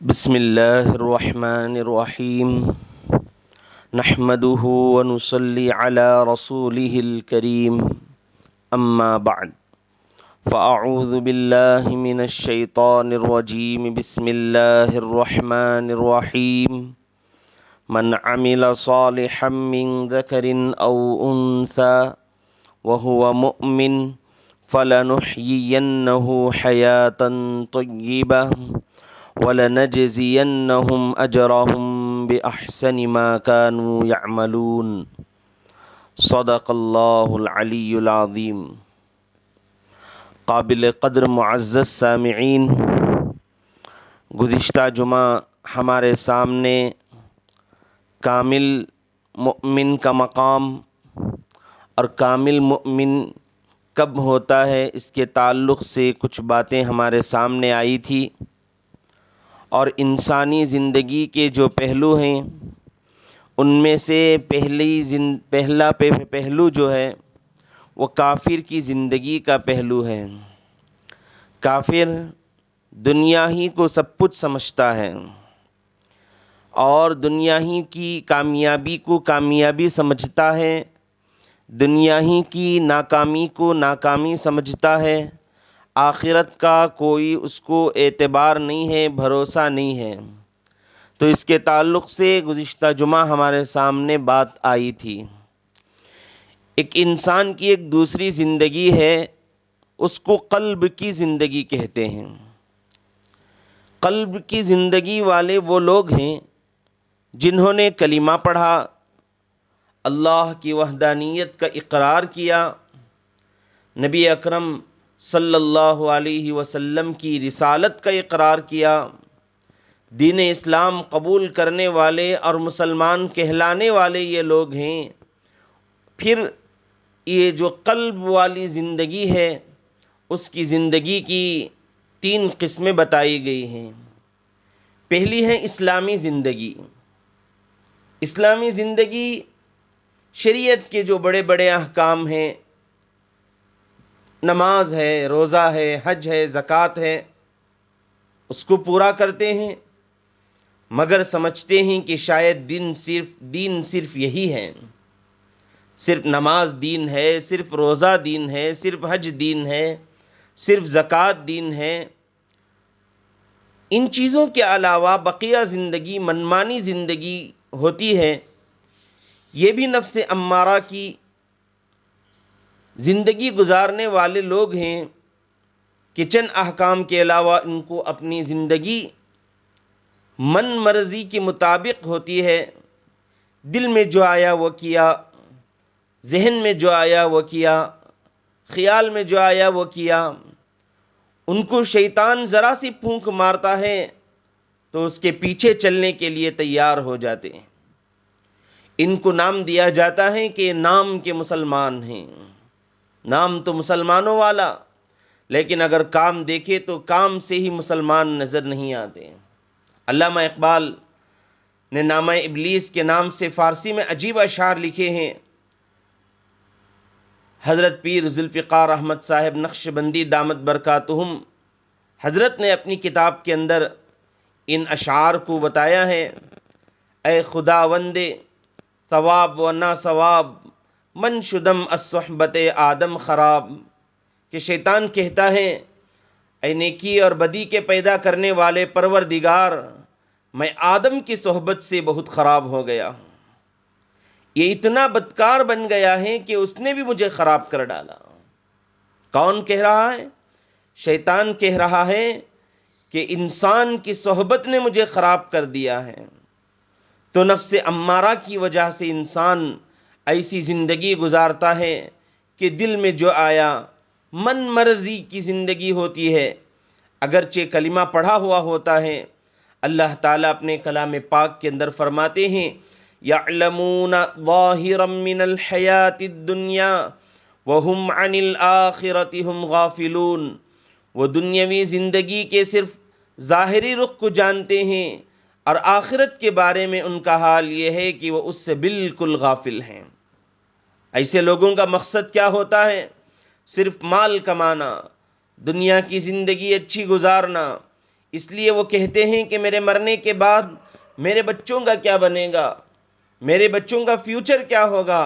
بسم اللہ الرحمن الرحیم نحمده ونصلي على رسوله الكريم اما بعد فاعوذ باللہ من الشیطان الرجیم بسم اللہ الرحمن الرحیم من عمل صالحا من ذکر او انثى وهو مؤمن فلنحيينه حياة طيبة وَلَنَجْزِيَنَّهُمْ أَجْرَهُمْ بِأَحْسَنِ مَا كَانُوا يَعْمَلُونَ صدق اللہ العلی العظیم۔ قابل قدر معزز سامعین، گزشتہ جمعہ ہمارے سامنے کامل مؤمن کا مقام اور کامل مؤمن کب ہوتا ہے اس کے تعلق سے کچھ باتیں ہمارے سامنے آئی تھی، اور انسانی زندگی کے جو پہلو ہیں ان میں سے پہلا پہلو جو ہے وہ کافر کی زندگی کا پہلو ہے۔ کافر دنیا ہی کو سب کچھ سمجھتا ہے اور دنیا ہی کی کامیابی کو کامیابی سمجھتا ہے، دنیا ہی کی ناکامی کو ناکامی سمجھتا ہے، آخرت کا کوئی اس کو اعتبار نہیں ہے، بھروسہ نہیں ہے۔ تو اس کے تعلق سے گزشتہ جمعہ ہمارے سامنے بات آئی تھی۔ ایک انسان کی ایک دوسری زندگی ہے، اس کو قلب کی زندگی کہتے ہیں۔ قلب کی زندگی والے وہ لوگ ہیں جنہوں نے کلمہ پڑھا، اللہ کی وحدانیت کا اقرار کیا، نبی اکرم صلی اللہ علیہ وسلم کی رسالت کا اقرار کیا، دین اسلام قبول کرنے والے اور مسلمان کہلانے والے یہ لوگ ہیں۔ پھر یہ جو قلب والی زندگی ہے اس کی زندگی کی 3 قسمیں بتائی گئی ہیں۔ پہلی ہے اسلامی زندگی۔ اسلامی زندگی شریعت کے جو بڑے بڑے احکام ہیں، نماز ہے، روزہ ہے، حج ہے، زکوٰۃ ہے، اس کو پورا کرتے ہیں، مگر سمجھتے ہیں کہ شاید دین صرف یہی ہے، صرف نماز دین ہے، صرف روزہ دین ہے، صرف حج دین ہے، صرف زکوٰۃ دین ہے۔ ان چیزوں کے علاوہ بقیہ زندگی منمانی زندگی ہوتی ہے۔ یہ بھی نفس امارہ کی زندگی گزارنے والے لوگ ہیں کہ چند احکام کے علاوہ ان کو اپنی زندگی من مرضی کے مطابق ہوتی ہے، دل میں جو آیا وہ کیا، ذہن میں جو آیا وہ کیا، خیال میں جو آیا وہ کیا۔ ان کو شیطان ذرا سی پھونک مارتا ہے تو اس کے پیچھے چلنے کے لیے تیار ہو جاتے ہیں۔ ان کو نام دیا جاتا ہے کہ نام کے مسلمان ہیں، نام تو مسلمانوں والا، لیکن اگر کام دیکھے تو کام سے ہی مسلمان نظر نہیں آتے۔ علامہ اقبال نے نامہ ابلیس کے نام سے فارسی میں عجیب اشعار لکھے ہیں۔ حضرت پیر ذوالفقار احمد صاحب نقشبندی دامت برکاتہم، حضرت نے اپنی کتاب کے اندر ان اشعار کو بتایا ہے۔ اے خداوند ثواب و نا ثواب، من شدم الصحبت آدم خراب، کہ شیطان کہتا ہے اے نیکی اور بدی کے پیدا کرنے والے پروردگار، میں آدم کی صحبت سے بہت خراب ہو گیا، یہ اتنا بدکار بن گیا ہے کہ اس نے بھی مجھے خراب کر ڈالا۔ کون کہہ رہا ہے؟ شیطان کہہ رہا ہے کہ انسان کی صحبت نے مجھے خراب کر دیا ہے۔ تو نفس امارہ کی وجہ سے انسان ایسی زندگی گزارتا ہے کہ دل میں جو آیا، من مرضی کی زندگی ہوتی ہے۔ اگرچہ کلمہ پڑھا ہوا ہوتا ہے، اللہ تعالیٰ اپنے کلام پاک کے اندر فرماتے ہیں یعلمون ظاہرا من الحیات الدنیا وہم عن الآخرۃ ہم غافلون، وہ دنیاوی زندگی کے صرف ظاہری رخ کو جانتے ہیں اور آخرت کے بارے میں ان کا حال یہ ہے کہ وہ اس سے بالکل غافل ہیں۔ ایسے لوگوں کا مقصد کیا ہوتا ہے؟ صرف مال کمانا، دنیا کی زندگی اچھی گزارنا، اس لیے وہ کہتے ہیں کہ میرے مرنے کے بعد میرے بچوں کا کیا بنے گا، میرے بچوں کا فیوچر کیا ہوگا؟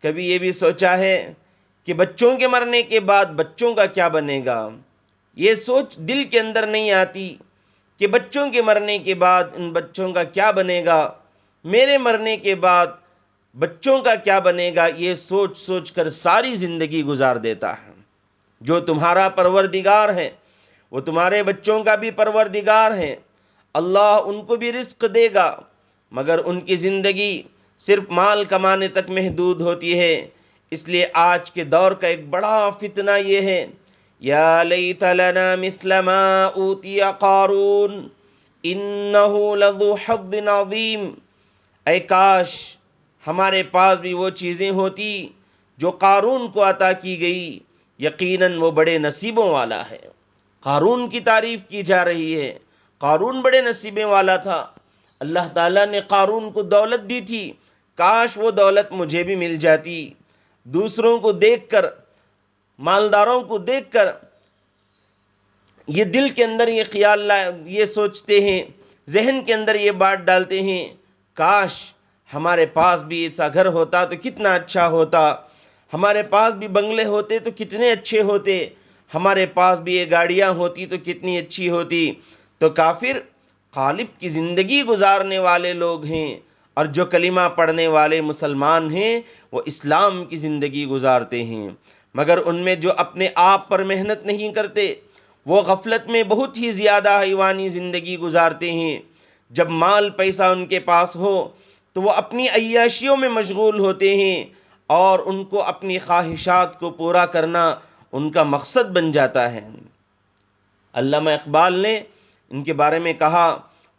کبھی یہ بھی سوچا ہے کہ بچوں کے مرنے کے بعد بچوں کا کیا بنے گا؟ یہ سوچ دل کے اندر نہیں آتی کہ بچوں کے مرنے کے بعد ان بچوں کا کیا بنے گا، میرے مرنے کے بعد بچوں کا کیا بنے گا۔ یہ سوچ سوچ کر ساری زندگی گزار دیتا ہے۔ جو تمہارا پروردگار ہے وہ تمہارے بچوں کا بھی پروردگار ہے، اللہ ان کو بھی رزق دے گا، مگر ان کی زندگی صرف مال کمانے تک محدود ہوتی ہے۔ اس لیے آج کے دور کا ایک بڑا فتنہ یہ ہے، یا لیت لنا مثل ما اوتی قارون انہ لذو حظ عظیم، اے کاش ہمارے پاس بھی وہ چیزیں ہوتی جو قارون کو عطا کی گئی، یقیناً وہ بڑے نصیبوں والا ہے۔ قارون کی تعریف کی جا رہی ہے، قارون بڑے نصیبیں والا تھا، اللہ تعالیٰ نے قارون کو دولت دی تھی، کاش وہ دولت مجھے بھی مل جاتی۔ دوسروں کو دیکھ کر، مالداروں کو دیکھ کر یہ دل کے اندر یہ خیال یہ سوچتے ہیں، ذہن کے اندر یہ بات ڈالتے ہیں، کاش ہمارے پاس بھی ایسا گھر ہوتا تو کتنا اچھا ہوتا، ہمارے پاس بھی بنگلے ہوتے تو کتنے اچھے ہوتے، ہمارے پاس بھی یہ گاڑیاں ہوتی تو کتنی اچھی ہوتی۔ تو کافر غالب کی زندگی گزارنے والے لوگ ہیں، اور جو کلمہ پڑھنے والے مسلمان ہیں وہ اسلام کی زندگی گزارتے ہیں، مگر ان میں جو اپنے آپ پر محنت نہیں کرتے وہ غفلت میں بہت ہی زیادہ حیوانی زندگی گزارتے ہیں۔ جب مال پیسہ ان کے پاس ہو تو وہ اپنی عیاشیوں میں مشغول ہوتے ہیں، اور ان کو اپنی خواہشات کو پورا کرنا ان کا مقصد بن جاتا ہے۔ علامہ اقبال نے ان کے بارے میں کہا،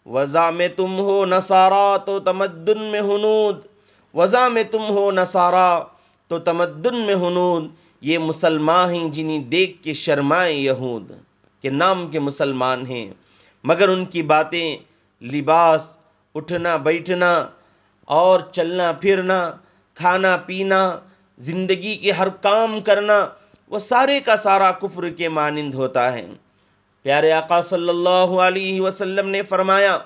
وضع میں تم ہو نصارا تو تمدن میں ہنود، وضع میں تم ہو نصارا تو تمدن میں ہنود، یہ مسلمان ہیں جنہیں دیکھ کے شرمائے یہود، کے نام کے مسلمان ہیں مگر ان کی باتیں، لباس، اٹھنا بیٹھنا اور چلنا پھرنا، کھانا پینا، زندگی کے ہر کام کرنا، وہ سارے کا سارا کفر کے مانند ہوتا ہے۔ پیارے آقا صلی اللہ علیہ وسلم نے فرمایا،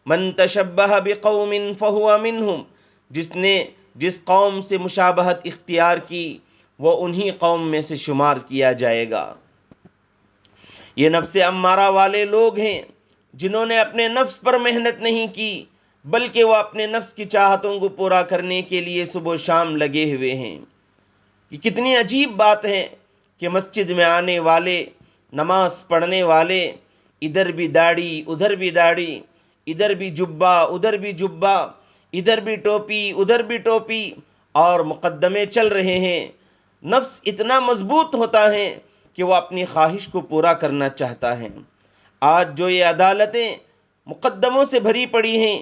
من تشبہ بقوم فہو منہم، جس نے جس قوم سے مشابہت اختیار کی وہ انہی قوم میں سے شمار کیا جائے گا۔ یہ نفس امارہ والے لوگ ہیں جنہوں نے اپنے نفس پر محنت نہیں کی، بلکہ وہ اپنے نفس کی چاہتوں کو پورا کرنے کے لیے صبح و شام لگے ہوئے ہیں۔ یہ کتنی عجیب بات ہے کہ مسجد میں آنے والے، نماز پڑھنے والے، ادھر بھی داڑھی ادھر بھی داڑھی، ادھر بھی جبہ ادھر بھی جبہ، ادھر بھی ٹوپی ادھر بھی ٹوپی، اور مقدمے چل رہے ہیں۔ نفس اتنا مضبوط ہوتا ہے کہ وہ اپنی خواہش کو پورا کرنا چاہتا ہے۔ آج جو یہ عدالتیں مقدموں سے بھری پڑی ہیں،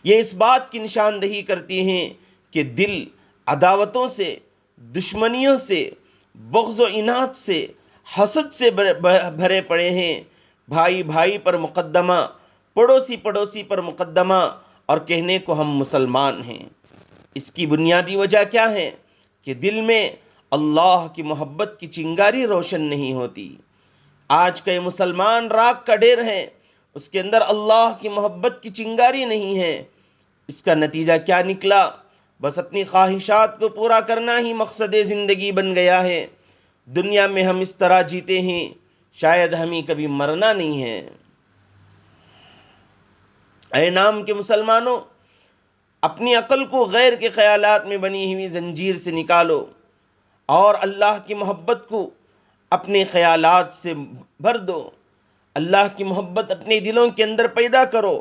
یہ اس بات کی نشاندہی کرتی ہیں کہ دل عداوتوں سے، دشمنیوں سے، بغض و عناد سے، حسد سے بھرے پڑے ہیں۔ بھائی بھائی پر مقدمہ، پڑوسی پڑوسی پر مقدمہ، اور کہنے کو ہم مسلمان ہیں۔ اس کی بنیادی وجہ کیا ہے کہ دل میں اللہ کی محبت کی چنگاری روشن نہیں ہوتی۔ آج کا یہ مسلمان راکھ کا ڈھیر ہے، اس کے اندر اللہ کی محبت کی چنگاری نہیں ہے۔ اس کا نتیجہ کیا نکلا؟ بس اپنی خواہشات کو پورا کرنا ہی مقصد زندگی بن گیا ہے۔ دنیا میں ہم اس طرح جیتے ہیں شاید ہمیں کبھی مرنا نہیں ہے۔ اے نام کے مسلمانوں، اپنی عقل کو غیر کے خیالات میں بنی ہوئی زنجیر سے نکالو، اور اللہ کی محبت کو اپنے خیالات سے بھر دو۔ اللہ کی محبت اپنے دلوں کے اندر پیدا کرو،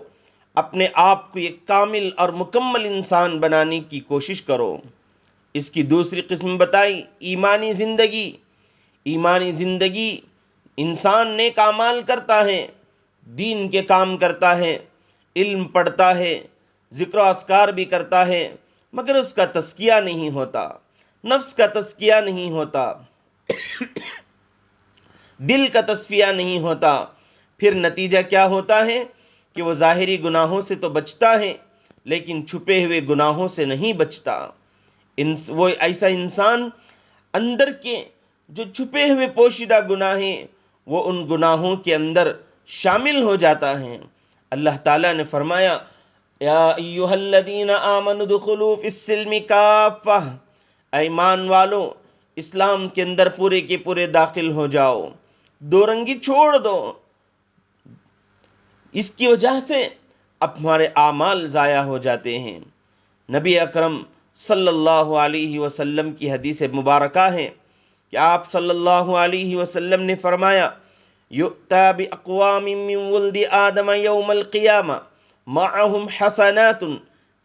اپنے آپ کو ایک کامل اور مکمل انسان بنانے کی کوشش کرو۔ اس کی دوسری قسم بتائی، ایمانی زندگی۔ ایمانی زندگی، انسان نیک اعمال کرتا ہے، دین کے کام کرتا ہے، علم پڑھتا ہے، ذکر و اذکار بھی کرتا ہے، مگر اس کا تزکیہ نہیں ہوتا، نفس کا تزکیہ نہیں ہوتا، دل کا تصفیہ نہیں ہوتا۔ پھر نتیجہ کیا ہوتا ہے کہ وہ ظاہری گناہوں سے تو بچتا ہے لیکن چھپے ہوئے گناہوں سے نہیں بچتا۔ وہ ایسا انسان اندر کے جو چھپے ہوئے پوشیدہ گناہ ہیں وہ ان گناہوں کے اندر شامل ہو جاتا ہے۔ اللہ تعالیٰ نے فرمایا یا ایھا الذین آمنوا ادخلوا فی السلم کافہ، ایمان والو اسلام کے اندر پورے کے پورے داخل ہو جاؤ، دو رنگی چھوڑ دو۔ اس کی وجہ سے ہمارے اعمال ضائع ہو جاتے ہیں۔ نبی اکرم صلی اللہ علیہ وسلم کی حدیث مبارکہ ہے کہ آپ صلی اللہ علیہ وسلم نے فرمایا یؤتی باقوام من ولد آدم یوم القیامہ معهم حسنات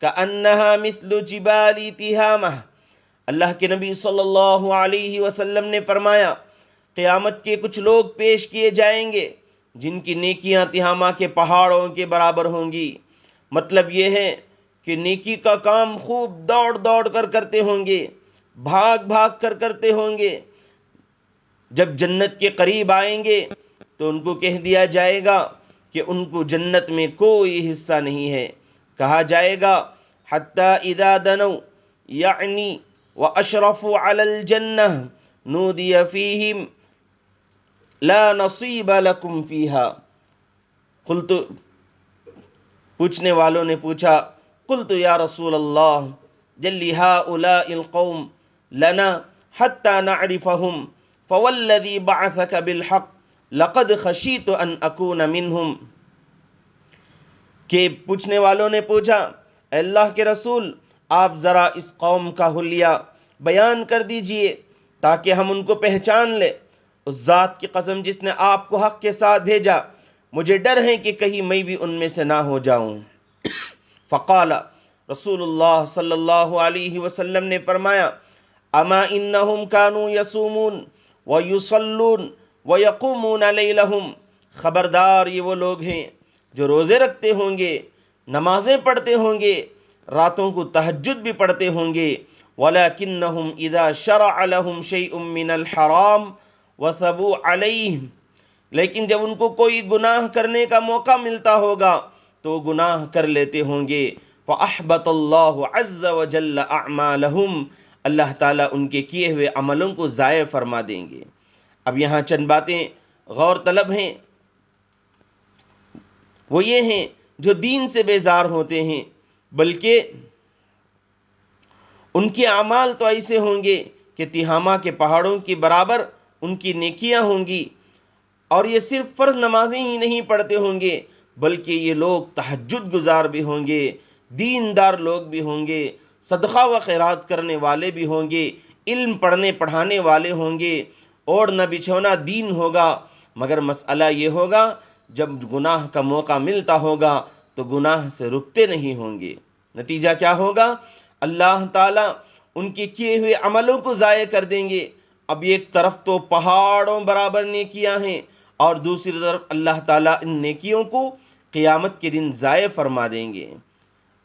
کأنها مثل جبال تہامہ۔ اللہ کے نبی صلی اللہ علیہ وسلم نے فرمایا قیامت کے کچھ لوگ پیش کیے جائیں گے جن کی نیکیاں تہامہ کے پہاڑوں کے برابر ہوں گی۔ مطلب یہ ہے کہ نیکی کا کام خوب دوڑ دوڑ کر کرتے ہوں گے، بھاگ بھاگ کر کرتے ہوں گے۔ جب جنت کے قریب آئیں گے تو ان کو کہہ دیا جائے گا کہ ان کو جنت میں کوئی حصہ نہیں ہے۔ کہا جائے گا حتی اذا دنوا یعنی واشرفوا علی الجنہ نودی فیہم لا نصیب لکم فیہا۔ قلت، پوچھنے والوں نے پوچھا قلت یا رسول اللہ جلی ہؤلاء القوم لنا حتی نعرفہم فوالذی بعثک بالحق لقد خشیت ان اکون منہم۔ کہ پوچھنے والوں نے پوچھا اے اللہ کے رسول آپ ذرا اس قوم کا حلیہ بیان کر دیجئے تاکہ ہم ان کو پہچان لیں۔ اس ذات کی قسم جس نے آپ کو حق کے ساتھ بھیجا مجھے ڈر ہے کہ کہیں میں بھی ان میں سے نہ ہو جاؤں۔ فقال رسول اللہ صلی اللہ علیہ وسلم نے فرمایا اما انہم کانوا یصومون ویصلون ویقومون لیلہم، خبردار یہ وہ لوگ ہیں جو روزے رکھتے ہوں گے، نمازیں پڑھتے ہوں گے، راتوں کو تہجد بھی پڑھتے ہوں گے، ولیکنہم اذا شرع لہم شیء من الحرام وثبوا علیہ، لیکن جب ان کو کوئی گناہ کرنے کا موقع ملتا ہوگا تو گناہ کر لیتے ہوں گے۔ فَأَحْبَطَ اللَّهُ عَزَّ وَجَلَّ أَعْمَالَهُمْ، اللہ تعالیٰ ان کے کیے ہوئے عملوں کو ضائع فرما دیں گے۔ اب یہاں چند باتیں غور طلب ہیں، وہ یہ ہیں جو دین سے بیزار ہوتے ہیں بلکہ ان کے اعمال تو ایسے ہوں گے کہ تہامہ کے پہاڑوں کے برابر ان کی نیکیاں ہوں گی، اور یہ صرف فرض نمازیں ہی نہیں پڑھتے ہوں گے بلکہ یہ لوگ تہجد گزار بھی ہوں گے، دیندار لوگ بھی ہوں گے، صدقہ و خیرات کرنے والے بھی ہوں گے، علم پڑھنے پڑھانے والے ہوں گے، اوڑھنا بچھونا دین ہوگا، مگر مسئلہ یہ ہوگا جب گناہ کا موقع ملتا ہوگا تو گناہ سے رکتے نہیں ہوں گے۔ نتیجہ کیا ہوگا؟ اللہ تعالیٰ ان کے کیے ہوئے عملوں کو ضائع کر دیں گے۔ اب ایک طرف تو پہاڑوں برابر نیکیاں ہیں اور دوسری طرف اللہ تعالیٰ ان نیکیوں کو قیامت کے دن ضائع فرما دیں گے۔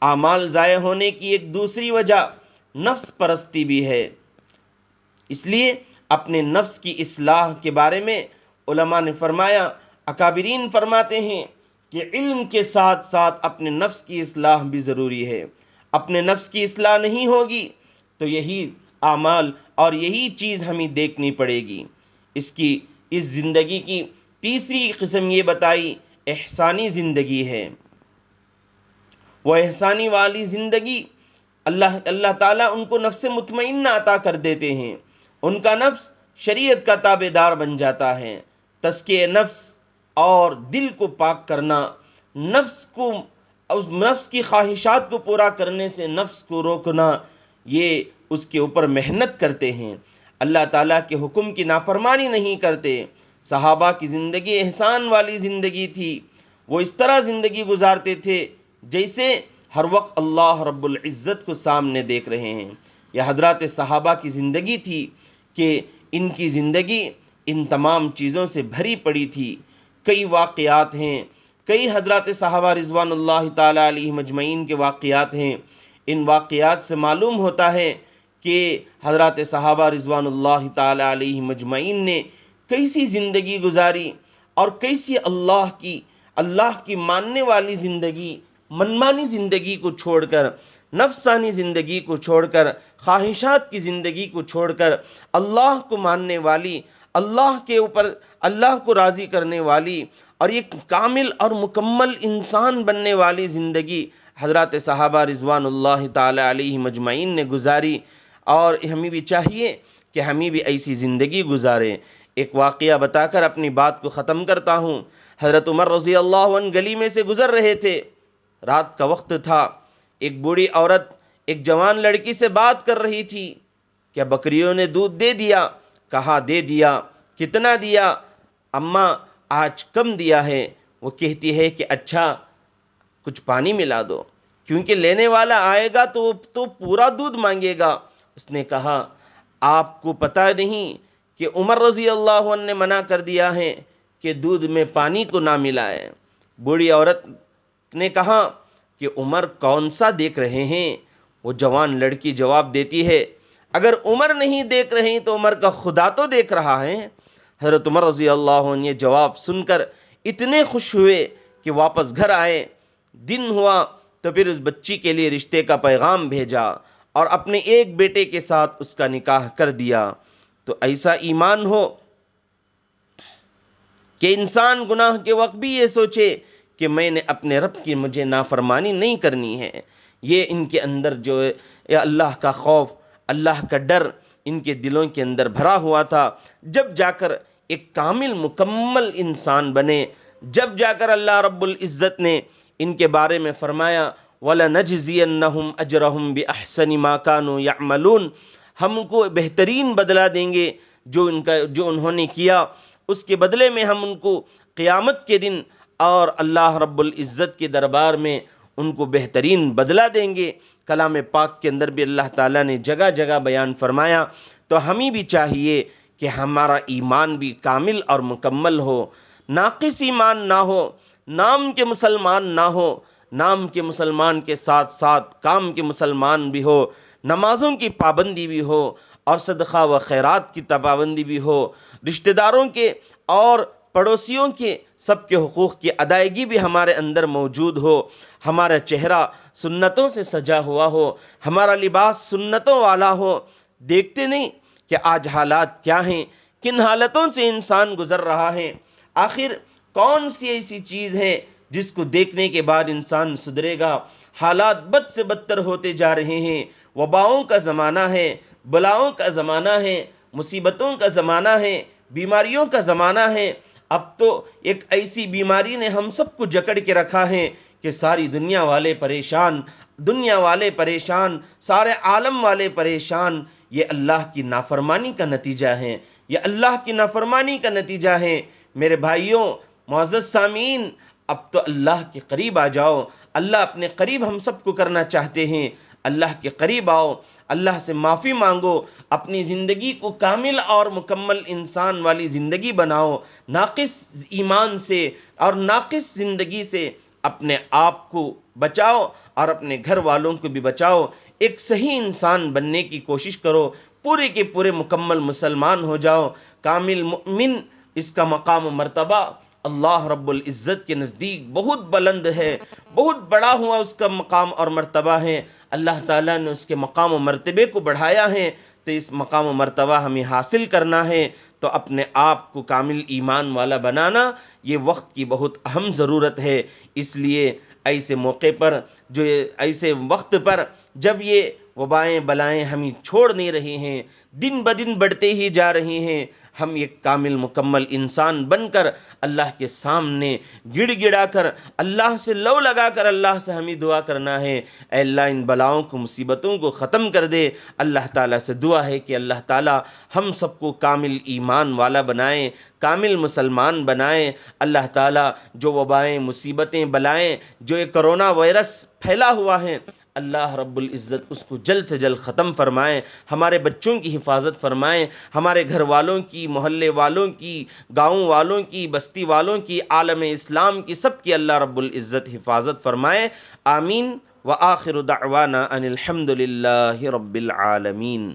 اعمال ضائع ہونے کی ایک دوسری وجہ نفس پرستی بھی ہے۔ اس لیے اپنے نفس کی اصلاح کے بارے میں علماء نے فرمایا، اکابرین فرماتے ہیں کہ علم کے ساتھ ساتھ اپنے نفس کی اصلاح بھی ضروری ہے۔ اپنے نفس کی اصلاح نہیں ہوگی تو یہی اعمال اور یہی چیز ہمیں دیکھنی پڑے گی۔ اس زندگی کی تیسری قسم یہ بتائی احسانی زندگی ہے۔ وہ احسانی والی زندگی اللہ تعالیٰ ان کو نفس مطمئنہ عطا کر دیتے ہیں، ان کا نفس شریعت کا تابع دار بن جاتا ہے۔ تزکیہ نفس اور دل کو پاک کرنا، نفس کی خواہشات کو پورا کرنے سے نفس کو روکنا، یہ اس کے اوپر محنت کرتے ہیں، اللہ تعالیٰ کے حکم کی نافرمانی نہیں کرتے۔ صحابہ کی زندگی احسان والی زندگی تھی، وہ اس طرح زندگی گزارتے تھے جیسے ہر وقت اللہ رب العزت کو سامنے دیکھ رہے ہیں۔ یہ حضرات صحابہ کی زندگی تھی کہ ان کی زندگی ان تمام چیزوں سے بھری پڑی تھی۔ کئی واقعات ہیں، کئی حضرات صحابہ رضوان اللہ تعالی علیہ مجمعین کے واقعات ہیں۔ ان واقعات سے معلوم ہوتا ہے کہ حضرات صحابہ رضوان اللہ تعالی علیہ مجمعین نے کیسی زندگی گزاری اور کیسی اللہ کی ماننے والی زندگی، منمانی زندگی کو چھوڑ کر نفسانی زندگی کو چھوڑ کر، خواہشات کی زندگی کو چھوڑ کر اللہ کو ماننے والی، اللہ کے اوپر اللہ کو راضی کرنے والی اور ایک کامل اور مکمل انسان بننے والی زندگی حضرات صحابہ رضوان اللہ تعالی علیہ مجمعین نے گزاری، اور ہمیں بھی چاہیے کہ ہمیں بھی ایسی زندگی گزاریں۔ ایک واقعہ بتا کر اپنی بات کو ختم کرتا ہوں۔ حضرت عمر رضی اللہ عنہ گلی میں سے گزر رہے تھے، رات کا وقت تھا، ایک بوڑھی عورت ایک جوان لڑکی سے بات کر رہی تھی، کیا بکریوں نے دودھ دے دیا؟ کہا دے دیا۔ کتنا دیا؟ اماں آج کم دیا ہے۔ وہ کہتی ہے کہ اچھا کچھ پانی ملا دو، کیونکہ لینے والا آئے گا تو پورا دودھ مانگے گا۔ اس نے کہا آپ کو پتہ نہیں کہ عمر رضی اللہ عنہ نے منع کر دیا ہے کہ دودھ میں پانی کو نہ ملائے۔ بوڑھی عورت نے کہا کہ عمر کون سا دیکھ رہے ہیں؟ وہ جوان لڑکی جواب دیتی ہے اگر عمر نہیں دیکھ رہے تو عمر کا خدا تو دیکھ رہا ہے۔ حضرت عمر رضی اللہ عنہ یہ جواب سن کر اتنے خوش ہوئے کہ واپس گھر آئے۔ دن ہوا تو پھر اس بچی کے لیے رشتے کا پیغام بھیجا اور اپنے ایک بیٹے کے ساتھ اس کا نکاح کر دیا۔ تو ایسا ایمان ہو کہ انسان گناہ کے وقت بھی یہ سوچے کہ میں نے اپنے رب کی مجھے نافرمانی نہیں کرنی ہے۔ یہ ان کے اندر جو ہے اللہ کا خوف، اللہ کا ڈر ان کے دلوں کے اندر بھرا ہوا تھا، جب جا کر ایک کامل مکمل انسان بنے، جب جا کر اللہ رب العزت نے ان کے بارے میں فرمایا وَلَنَجْزِيَنَّهُمْ أَجْرَهُمْ بِأَحْسَنِ مَا كَانُوا يَعْمَلُونَ، ہم کو بہترین بدلہ دیں گے جو انہوں نے کیا، اس کے بدلے میں ہم ان کو قیامت کے دن اور اللہ رب العزت کے دربار میں ان کو بہترین بدلہ دیں گے۔ کلام پاک کے اندر بھی اللہ تعالیٰ نے جگہ جگہ بیان فرمایا، تو ہمیں بھی چاہیے کہ ہمارا ایمان بھی کامل اور مکمل ہو، ناقص ایمان نہ ہو، نام کے مسلمان نہ ہو، نام کے مسلمان کے ساتھ ساتھ کام کے مسلمان بھی ہو، نمازوں کی پابندی بھی ہو اور صدقہ و خیرات کی پابندی بھی ہو، رشتہ داروں کے اور پڑوسیوں کے سب کے حقوق کی ادائیگی بھی ہمارے اندر موجود ہو، ہمارا چہرہ سنتوں سے سجا ہوا ہو، ہمارا لباس سنتوں والا ہو۔ دیکھتے نہیں کہ آج حالات کیا ہیں، کن حالتوں سے انسان گزر رہا ہے، آخر کون سی ایسی چیز ہے جس کو دیکھنے کے بعد انسان سدھرے گا؟ حالات بد سے بدتر ہوتے جا رہے ہیں، وباؤں کا زمانہ ہے، بلاؤں کا زمانہ ہے، مصیبتوں کا زمانہ ہے، بیماریوں کا زمانہ ہے۔ اب تو ایک ایسی بیماری نے ہم سب کو جکڑ کے رکھا ہے کہ ساری دنیا والے پریشان، سارے عالم والے پریشان۔ یہ اللہ کی نافرمانی کا نتیجہ ہے، یہ اللہ کی نافرمانی کا نتیجہ ہے۔ میرے بھائیوں، معزز سامعین، اب تو اللہ کے قریب آ جاؤ۔ اللہ اپنے قریب ہم سب کو کرنا چاہتے ہیں۔ اللہ کے قریب آؤ، اللہ سے معافی مانگو، اپنی زندگی کو کامل اور مکمل انسان والی زندگی بناؤ، ناقص ایمان سے اور ناقص زندگی سے اپنے آپ کو بچاؤ اور اپنے گھر والوں کو بھی بچاؤ۔ ایک صحیح انسان بننے کی کوشش کرو، پورے کے پورے مکمل مسلمان ہو جاؤ، کامل مومن۔ اس کا مقام و مرتبہ اللہ رب العزت کے نزدیک بہت بلند ہے، بہت بڑا ہوا اس کا مقام اور مرتبہ ہے۔ اللہ تعالیٰ نے اس کے مقام و مرتبے کو بڑھایا ہے، تو اس مقام و مرتبہ ہمیں حاصل کرنا ہے، تو اپنے آپ کو کامل ایمان والا بنانا یہ وقت کی بہت اہم ضرورت ہے۔ اس لیے ایسے موقع پر، ایسے وقت پر جب یہ وبائیں بلائیں ہمیں چھوڑ نہیں رہی ہیں، دن بدن بڑھتے ہی جا رہی ہیں، ہم ایک کامل مکمل انسان بن کر اللہ کے سامنے گڑ گڑا کر، اللہ سے لو لگا کر اللہ سے ہمیں دعا کرنا ہے، اے اللہ ان بلاؤں کو، مصیبتوں کو ختم کر دے۔ اللہ تعالیٰ سے دعا ہے کہ اللہ تعالیٰ ہم سب کو کامل ایمان والا بنائیں، کامل مسلمان بنائیں۔ اللہ تعالیٰ جو وبائیں، مصیبتیں، بلائیں، جو یہ کرونا وائرس پھیلا ہوا ہے، اللہ رب العزت اس کو جلد سے جلد ختم فرمائیں، ہمارے بچوں کی حفاظت فرمائیں، ہمارے گھر والوں کی، محلے والوں کی، گاؤں والوں کی، بستی والوں کی، عالم اسلام کی، سب کی اللہ رب العزت حفاظت فرمائے۔ آمین۔ وآخر دعوانا ان الحمد للہ رب العالمین۔